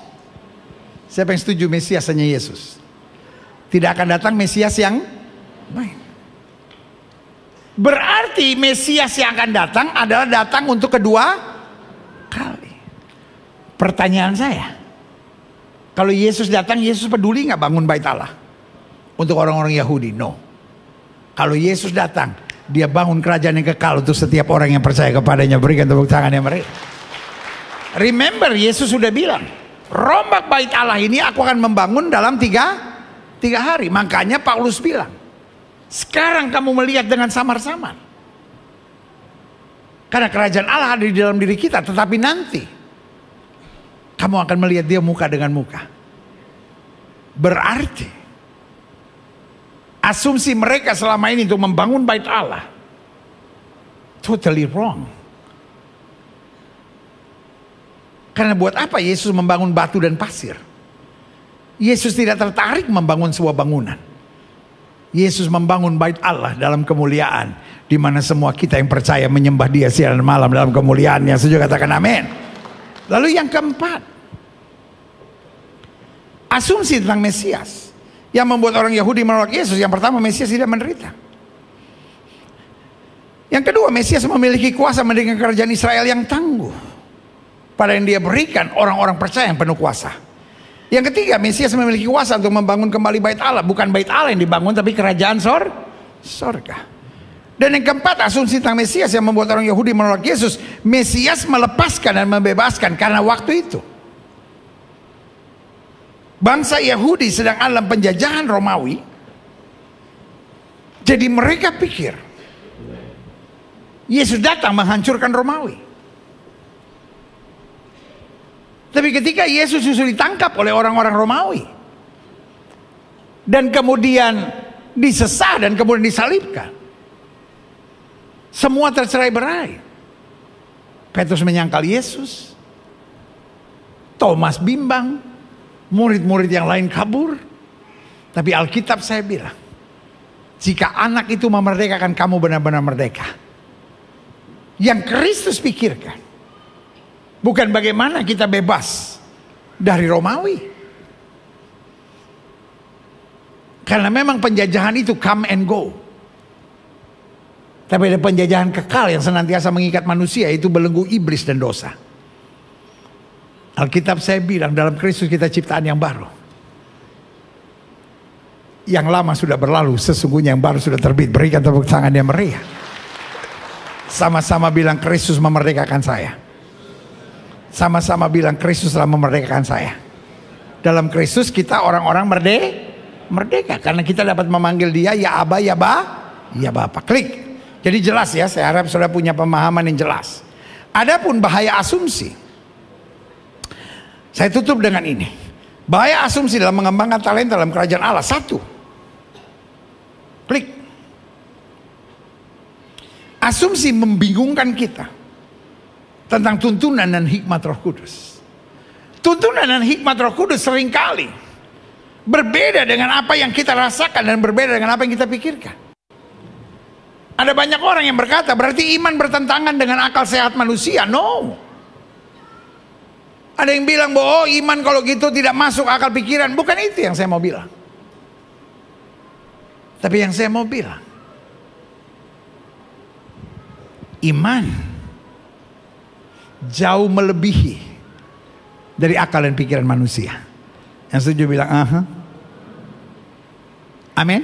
Siapa yang setuju Mesias hanya Yesus? Tidak akan datang Mesias yang lain. Berarti Mesias yang akan datang adalah datang untuk kedua kali. Pertanyaan saya, kalau Yesus datang, Yesus peduli nggak bangun bait Allah? Untuk orang-orang Yahudi, no. Kalau Yesus datang, dia bangun kerajaan yang kekal untuk setiap orang yang percaya kepadanya. Berikan tepuk tangan yang meriah. Remember, Yesus sudah bilang, rombak bait Allah ini aku akan membangun dalam tiga hari. Makanya Paulus bilang, sekarang kamu melihat dengan samar-samar. Karena kerajaan Allah ada di dalam diri kita. Tetapi nanti kamu akan melihat dia muka dengan muka. Berarti asumsi mereka selama ini untuk membangun bait Allah totally wrong. Karena buat apa Yesus membangun batu dan pasir? Yesus tidak tertarik membangun sebuah bangunan. Yesus membangun bait Allah dalam kemuliaan, di mana semua kita yang percaya menyembah Dia siang dan malam dalam kemuliaannya. Setuju, katakan amin. Lalu yang keempat, asumsi tentang Mesias yang membuat orang Yahudi menolak Yesus. Yang pertama, Mesias tidak menderita. Yang kedua, Mesias memiliki kuasa mendirikan kerajaan Israel yang tangguh, pada yang Dia berikan orang-orang percaya yang penuh kuasa. Yang ketiga, Mesias memiliki kuasa untuk membangun kembali bait Allah. Bukan bait Allah yang dibangun, tapi kerajaan sorga. Dan yang keempat, asumsi tentang Mesias yang membuat orang Yahudi menolak Yesus. Mesias melepaskan dan membebaskan karena waktu itu bangsa Yahudi sedang dalam penjajahan Romawi. Jadi mereka pikir Yesus datang menghancurkan Romawi. Tapi ketika Yesus justru ditangkap oleh orang-orang Romawi dan kemudian disesah dan kemudian disalibkan, semua tercerai-berai. Petrus menyangkal Yesus, Thomas bimbang, murid-murid yang lain kabur. Tapi Alkitab saya bilang, jika anak itu memerdekakan kamu, benar-benar merdeka. Yang Kristus pikirkan bukan bagaimana kita bebas dari Romawi. Karena memang penjajahan itu come and go. Tapi ada penjajahan kekal yang senantiasa mengikat manusia, itu belenggu iblis dan dosa. Alkitab saya bilang dalam Kristus kita ciptaan yang baru. Yang lama sudah berlalu, sesungguhnya yang baru sudah terbit. Berikan tepuk tangan yang meriah. Sama-sama bilang Kristus memerdekakan saya. Sama-sama bilang Kristus telah memerdekakan saya. Dalam Kristus kita orang-orang merdeka. Karena kita dapat memanggil dia ya Aba, ya Bapa. Klik. Jadi jelas ya, saya harap saudara punya pemahaman yang jelas. Adapun bahaya asumsi, saya tutup dengan ini. Bahaya asumsi dalam mengembangkan talenta dalam kerajaan Allah. Satu, klik. Asumsi membingungkan kita tentang tuntunan dan hikmat Roh Kudus. Tuntunan dan hikmat Roh Kudus seringkali berbeda dengan apa yang kita rasakan dan berbeda dengan apa yang kita pikirkan. Ada banyak orang yang berkata berarti iman bertentangan dengan akal sehat manusia. No. Ada yang bilang bahwa iman kalau gitu tidak masuk akal pikiran. Bukan itu yang saya mau bilang. Tapi yang saya mau bilang, iman jauh melebihi dari akal dan pikiran manusia. Yang setuju bilang aha. Amin.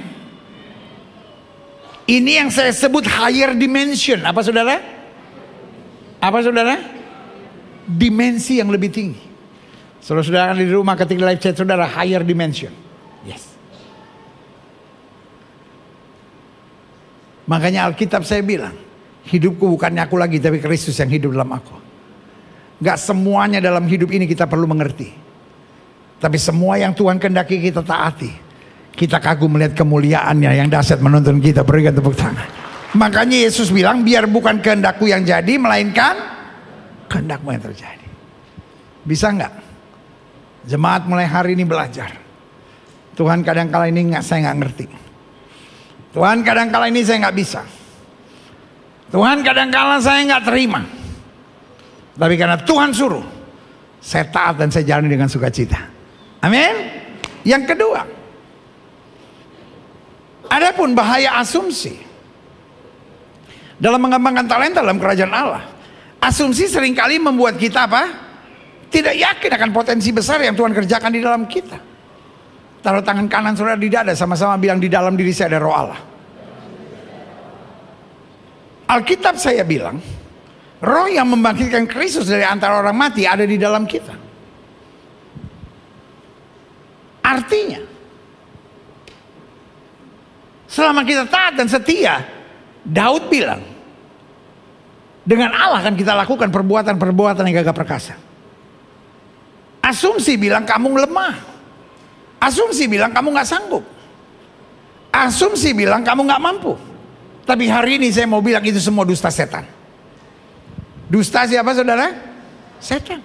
Ini yang saya sebut higher dimension. Apa saudara? Apa saudara? Dimensi yang lebih tinggi. Saudara-saudara di rumah ketik live chat saudara, higher dimension. Yes. Makanya Alkitab saya bilang, hidupku bukannya aku lagi, tapi Kristus yang hidup dalam aku. Gak semuanya dalam hidup ini kita perlu mengerti. Tapi semua yang Tuhan kehendaki kita taati. Kita kagum melihat kemuliaannya yang dahsyat menuntun kita. Berikan tepuk tangan. Makanya Yesus bilang, biar bukan kehendakku yang jadi, melainkan kehendakmu yang terjadi. Bisa nggak? Jemaat mulai hari ini belajar. Tuhan kadang-kala ini saya nggak ngerti. Tuhan kadang-kala ini saya nggak bisa. Tuhan kadang-kala saya nggak terima. Tapi karena Tuhan suruh, saya taat dan saya jalani dengan sukacita. Amin. Yang kedua, adapun bahaya asumsi dalam mengembangkan talenta dalam kerajaan Allah. Asumsi seringkali membuat kita apa? Tidak yakin akan potensi besar yang Tuhan kerjakan di dalam kita. Taruh tangan kanan saudara di dada, sama-sama bilang di dalam diri saya ada Roh Allah. Alkitab saya bilang, Roh yang membangkitkan Kristus dari antara orang mati ada di dalam kita. Artinya, selama kita taat dan setia, Daud bilang, dengan Allah akan kita lakukan perbuatan-perbuatan yang gagah perkasa. Asumsi bilang kamu lemah. Asumsi bilang kamu gak sanggup. Asumsi bilang kamu gak mampu. Tapi hari ini saya mau bilang itu semua dusta setan. Dusta siapa saudara? Setan.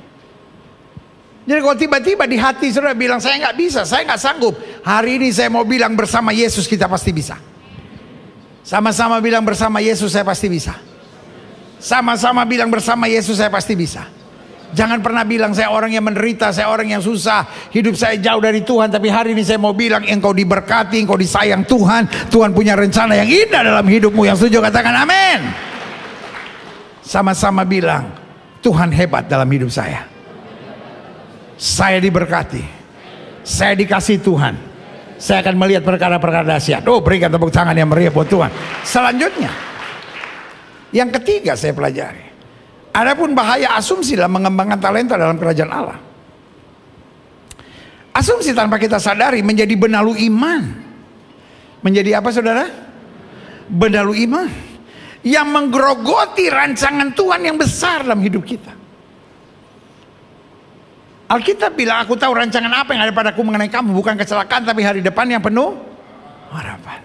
Jadi kalau tiba-tiba di hati saudara bilang saya gak bisa, saya gak sanggup. Hari ini saya mau bilang bersama Yesus kita pasti bisa. Sama-sama bilang bersama Yesus saya pasti bisa. Sama-sama bilang bersama Yesus saya pasti bisa. Jangan pernah bilang saya orang yang menderita, saya orang yang susah, hidup saya jauh dari Tuhan. Tapi hari ini saya mau bilang engkau diberkati, engkau disayang Tuhan. Tuhan punya rencana yang indah dalam hidupmu. Yang setuju katakan amin. Sama-sama bilang Tuhan hebat dalam hidup saya. Saya diberkati, saya dikasih Tuhan. Saya akan melihat perkara-perkara dahsyat. Oh, berikan tepuk tangan yang meriah buat Tuhan. Selanjutnya, yang ketiga saya pelajari, adapun bahaya asumsi dalam mengembangkan talenta dalam kerajaan Allah. Asumsi tanpa kita sadari menjadi benalu iman. Menjadi apa saudara? Benalu iman. yang menggerogoti rancangan Tuhan yang besar dalam hidup kita. Alkitab bilang, aku tahu rancangan apa yang ada padaku mengenai kamu, bukan kecelakaan tapi hari depan yang penuh harapan.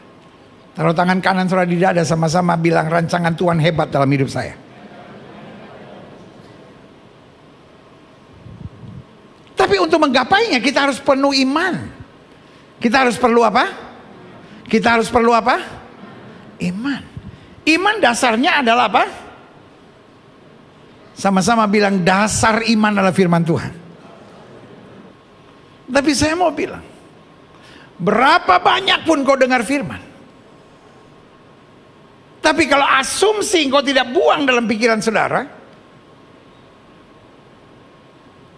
Taruh tangan kanan saudara di dada, sama-sama bilang, rancangan Tuhan hebat dalam hidup saya. Tapi untuk menggapainya kita harus penuh iman. Kita harus perlu apa? Kita harus perlu apa? Iman. Iman dasarnya adalah apa? Sama-sama bilang, dasar iman adalah firman Tuhan. Tapi saya mau bilang, berapa banyak pun kau dengar firman, tapi kalau asumsi kau tidak buang dalam pikiran saudara,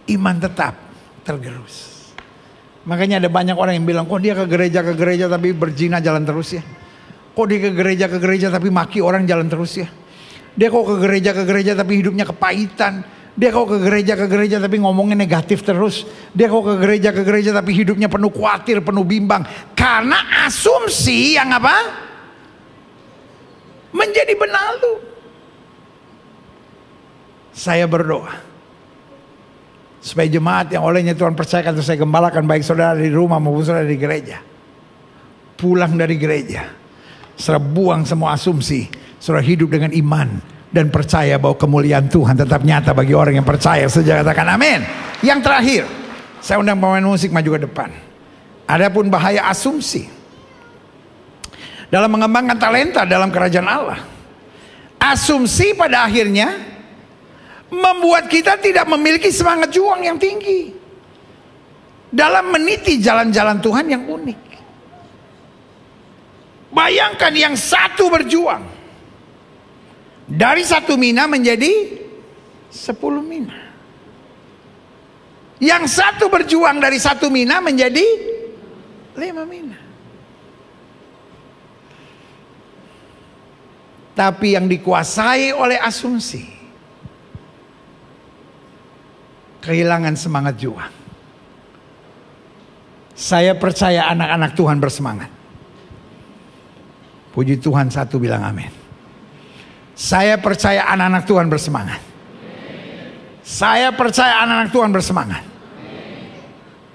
iman tetap tergerus. Makanya ada banyak orang yang bilang, kok dia ke gereja tapi berzina jalan terus ya. Kok dia ke gereja tapi maki orang jalan terus ya. Dia kok ke gereja tapi hidupnya kepahitan. Dia kok ke gereja tapi ngomongnya negatif terus. Dia kok ke gereja tapi hidupnya penuh khawatir, penuh bimbang. Karena asumsi yang apa? Menjadi benalu. Saya berdoa supaya jemaat yang olehnya Tuhan percayakan untuk saya gembalakan, baik saudara di rumah maupun saudara di gereja, pulang dari gereja, saudara buang semua asumsi, saudara hidup dengan iman dan percaya bahwa kemuliaan Tuhan tetap nyata bagi orang yang percaya. Saudara katakan amin. Yang terakhir, saya undang pemain musik maju ke depan. Adapun bahaya asumsi dalam mengembangkan talenta dalam kerajaan Allah, asumsi pada akhirnya membuat kita tidak memiliki semangat juang yang tinggi dalam meniti jalan-jalan Tuhan yang unik. Bayangkan yang satu berjuang dari 1 mina menjadi 10 mina. Yang satu berjuang dari 1 mina menjadi 5 mina. Tapi yang dikuasai oleh asumsi kehilangan semangat juang. Saya percaya anak-anak Tuhan bersemangat. Puji Tuhan, satu bilang amin. Saya percaya anak-anak Tuhan bersemangat. Saya percaya anak-anak Tuhan bersemangat.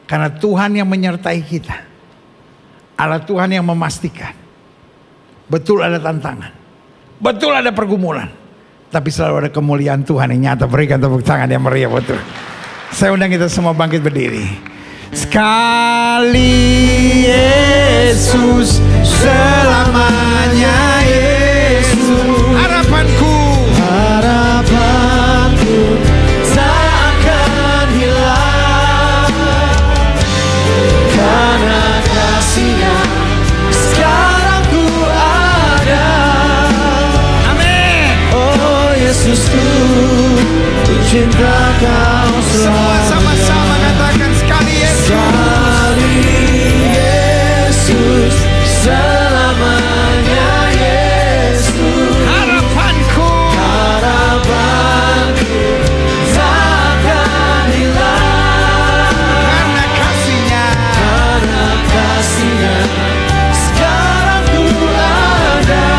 Karena Tuhan yang menyertai kita, Allah Tuhan yang memastikan. Betul ada tantangan, betul ada pergumulan, tapi selalu ada kemuliaan Tuhan yang nyata. Berikan tepuk tangan yang meriah betul. Saya undang kita semua bangkit berdiri. Sekali Yesus, selamanya Yesus. Harapanku tak akan hilang, karena kasih-Nya sekarang ku ada. amin. Oh Yesusku, ku cinta Kau Semua sama-sama katakan sekali Yesus. sekali Yesus, selamanya Yesus. Harapanku tak akan hilang, karena kasih-Nya. karena kasih-Nya sekarang ku ada.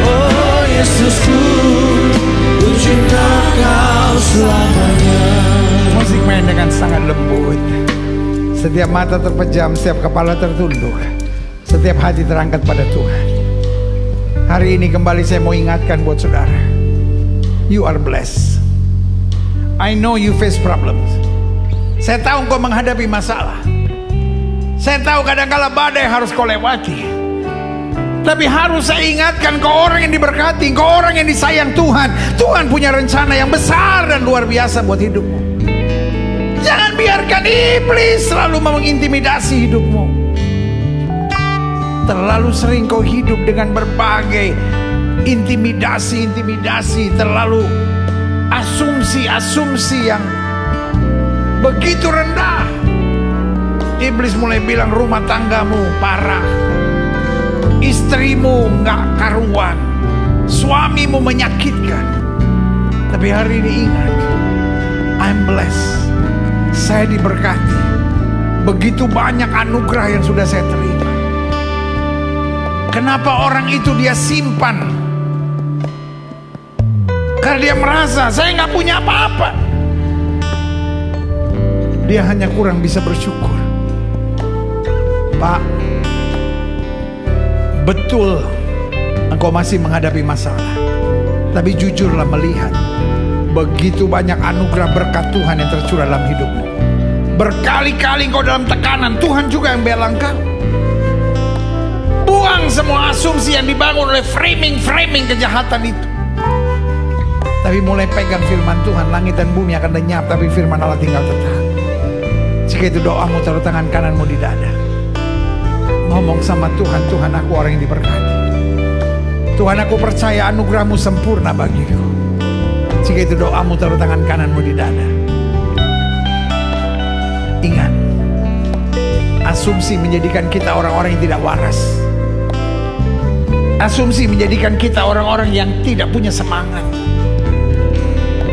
Oh Yesusku, ku cinta Kau selamanya. Musik main dengan sangat lembut. Setiap mata terpejam, setiap kepala tertunduk, setiap hati terangkat pada Tuhan. Hari ini kembali saya mau ingatkan buat saudara, you are blessed. I know you face problems. Saya tahu kau menghadapi masalah. Saya tahu kadang-kala badai harus kau lewati. Tapi harus saya ingatkan, kau orang yang diberkati, kau orang yang disayang Tuhan. Tuhan punya rencana yang besar dan luar biasa buat hidupmu. Jangan biarkan iblis selalu mengintimidasi hidupmu. Terlalu sering kau hidup dengan berbagai intimidasi, terlalu asumsi yang begitu rendah. Iblis mulai bilang rumah tanggamu parah, istrimu nggak karuan, suamimu menyakitkan. Tapi hari ini ingat, I'm blessed. Saya diberkati. Begitu banyak anugerah yang sudah saya terima. Kenapa orang itu dia simpan? Karena dia merasa saya nggak punya apa-apa. Dia hanya kurang bisa bersyukur. Pak, betul engkau masih menghadapi masalah, tapi jujurlah melihat begitu banyak anugerah berkat Tuhan yang tercurah dalam hidupmu. Berkali-kali engkau dalam tekanan, Tuhan juga yang bela engkau. Buang semua asumsi yang dibangun oleh framing kejahatan itu. Tapi mulai pegang firman Tuhan. Langit dan bumi akan lenyap, tapi firman Allah tinggal tetap. Jika itu doamu, taruh tangan kananmu di dada. Ngomong sama Tuhan, Tuhan aku orang yang diberkati. Tuhan aku percaya anugerahmu sempurna bagiku. Jika itu doamu, taruh tangan kananmu di dada. Ingat, asumsi menjadikan kita orang-orang yang tidak waras. Asumsi menjadikan kita orang-orang yang tidak punya semangat.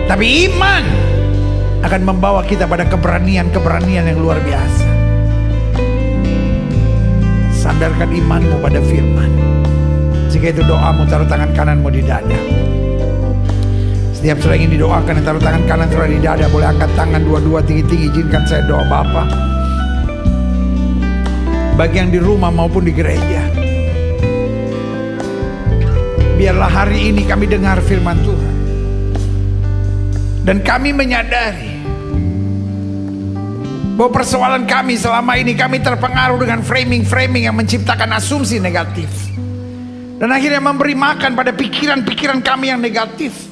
Tapi iman akan membawa kita pada keberanian yang luar biasa. Sandarkan imanmu pada firman. Jika itu doamu, taruh tangan kananmu di dada. Setiap saudara ingin didoakan, yang taruh tangan kanan saudara di dada, boleh angkat tangan dua-dua tinggi-tinggi. Izinkan saya doa Bapa. Bagi yang di rumah maupun di gereja, biarlah hari ini kami dengar firman Tuhan. Dan kami menyadari bahwa persoalan kami selama ini, kami terpengaruh dengan framing yang menciptakan asumsi negatif. Dan akhirnya memberi makan pada pikiran-pikiran kami yang negatif.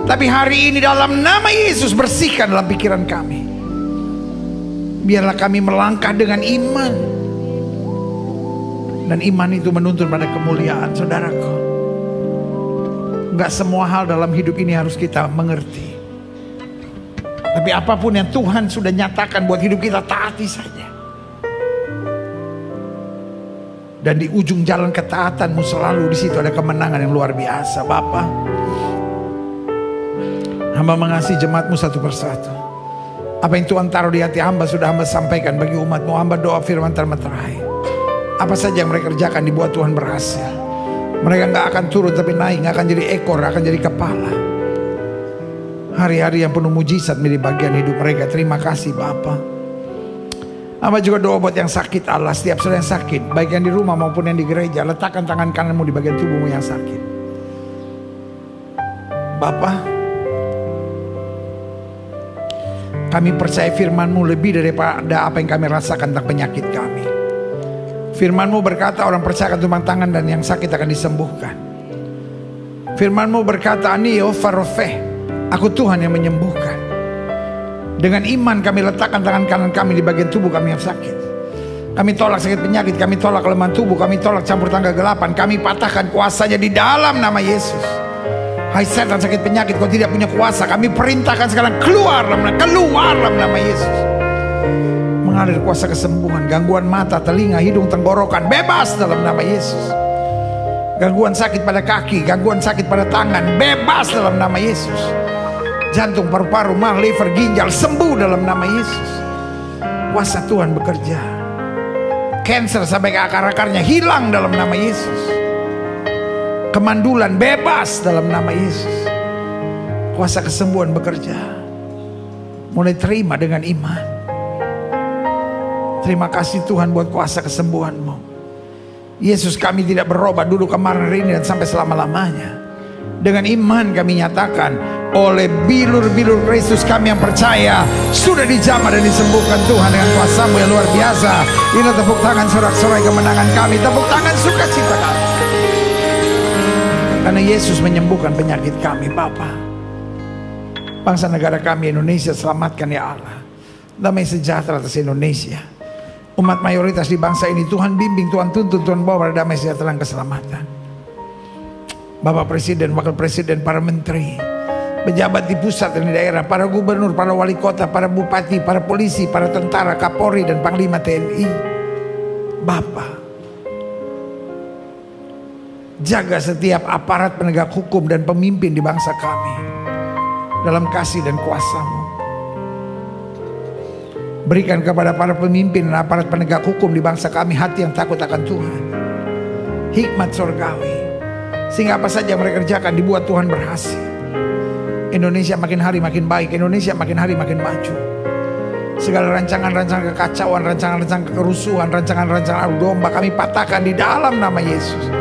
Tapi hari ini dalam nama Yesus, bersihkan dalam pikiran kami. Biarlah kami melangkah dengan iman. Dan iman itu menuntun pada kemuliaan. Saudaraku, gak semua hal dalam hidup ini harus kita mengerti. Tapi apapun yang Tuhan sudah nyatakan buat hidup kita, taati saja. Dan di ujung jalan ketaatanmu selalu di situ ada kemenangan yang luar biasa. Bapa, hamba mengasihi jemaatmu satu persatu. Apa yang Tuhan taruh di hati hamba sudah hamba sampaikan bagi umatmu. Hamba doa firman termeterai. Apa saja yang mereka kerjakan dibuat Tuhan berhasil. Mereka gak akan turun tapi naik, gak akan jadi ekor, akan jadi kepala. Hari-hari yang penuh mujizat menjadi bagian hidup mereka. Terima kasih Bapa. Hamba juga doa buat yang sakit Allah. Setiap saudara yang sakit, baik yang di rumah maupun yang di gereja, letakkan tangan kananmu di bagian tubuhmu yang sakit. Bapa, kami percaya firman-Mu lebih daripada apa yang kami rasakan tentang penyakit kami. Firman-Mu berkata orang percaya tumpang tangan dan yang sakit akan disembuhkan. Firman-Mu berkata Anio Farofeh, aku Tuhan yang menyembuhkan. Dengan iman kami letakkan tangan kanan kami di bagian tubuh kami yang sakit. Kami tolak sakit penyakit, kami tolak kelemahan tubuh, kami tolak campur tangan kegelapan. Kami patahkan kuasanya di dalam nama Yesus. Hai setan sakit penyakit, kau tidak punya kuasa. Kami perintahkan sekarang keluar dalam nama Yesus. Mengalir kuasa kesembuhan, gangguan mata, telinga, hidung, tenggorokan, bebas dalam nama Yesus. Gangguan sakit pada kaki, gangguan sakit pada tangan, bebas dalam nama Yesus. Jantung, paru-paru, mah, liver, ginjal, sembuh dalam nama Yesus. Kuasa Tuhan bekerja. Cancer sampai ke akar-akarnya hilang dalam nama Yesus. Kemandulan bebas dalam nama Yesus. Kuasa kesembuhan bekerja. Mulai terima dengan iman. Terima kasih Tuhan buat kuasa kesembuhan-Mu. Yesus, kami tidak berobat dulu kemarin, hari ini dan sampai selama-lamanya. Dengan iman kami nyatakan, oleh bilur-bilur Kristus kami yang percaya sudah dijamah dan disembuhkan Tuhan dengan kuasa-Mu yang luar biasa. Ini tepuk tangan sorak-sorai kemenangan kami, tepuk tangan sukacita kami. Karena Yesus menyembuhkan penyakit kami. Bapa, bangsa negara kami Indonesia selamatkan ya Allah. Damai sejahtera atas Indonesia. Umat mayoritas di bangsa ini Tuhan bimbing, Tuhan tuntun, Tuhan bawa pada damai sejahtera dan keselamatan. Bapak Presiden, Wakil Presiden, para menteri, pejabat di pusat dan di daerah, para gubernur, para wali kota, para bupati, para polisi, para tentara, Kapolri dan Panglima TNI. Bapak, jaga setiap aparat penegak hukum dan pemimpin di bangsa kami dalam kasih dan kuasa-Mu. Berikan kepada para pemimpin dan aparat penegak hukum di bangsa kami hati yang takut akan Tuhan, hikmat surgawi. Sehingga apa saja mereka kerjakan dibuat Tuhan berhasil. Indonesia makin hari makin baik, Indonesia makin hari makin maju. Segala rancangan-rancangan kekacauan, rancangan-rancangan kerusuhan, rancangan-rancangan adu domba kami patahkan di dalam nama Yesus.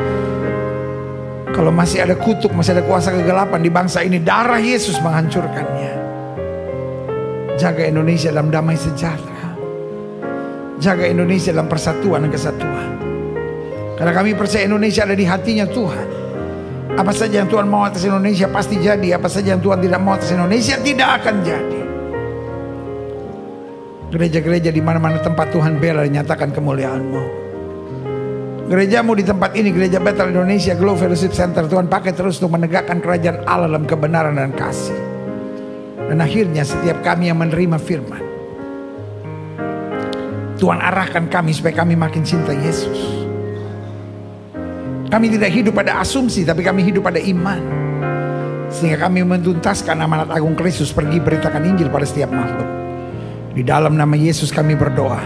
Kalau masih ada kutuk, masih ada kuasa kegelapan di bangsa ini, darah Yesus menghancurkannya. Jaga Indonesia dalam damai sejahtera. Jaga Indonesia dalam persatuan dan kesatuan. Karena kami percaya Indonesia ada di hatinya Tuhan. Apa saja yang Tuhan mau atas Indonesia pasti jadi. Apa saja yang Tuhan tidak mau atas Indonesia tidak akan jadi. Gereja-gereja di mana-mana tempat Tuhan bela nyatakan kemuliaan-Mu. Gerejamu di tempat ini, Gereja Bethel Indonesia Glow Fellowship Center, Tuhan pakai terus untuk menegakkan kerajaan Allah dalam kebenaran dan kasih. Dan akhirnya setiap kami yang menerima firman, Tuhan arahkan kami supaya kami makin cinta Yesus. Kami tidak hidup pada asumsi, tapi kami hidup pada iman. Sehingga kami mentuntaskan amanat agung Kristus, pergi beritakan Injil pada setiap makhluk. Di dalam nama Yesus kami berdoa.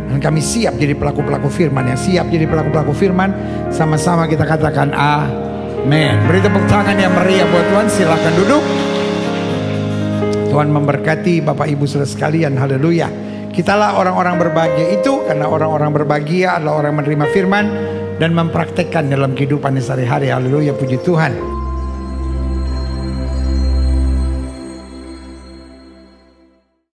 Dan kami siap jadi pelaku-pelaku firman. Yang siap jadi pelaku-pelaku firman, sama-sama kita katakan amin. Beri tepuk tangan yang meriah buat Tuhan. Silahkan duduk. Tuhan memberkati Bapak Ibu saudara sekalian. Haleluya. Kitalah orang-orang berbahagia itu, karena orang-orang berbahagia adalah orang menerima firman dan mempraktekkan dalam kehidupan sehari-hari. Haleluya, puji Tuhan.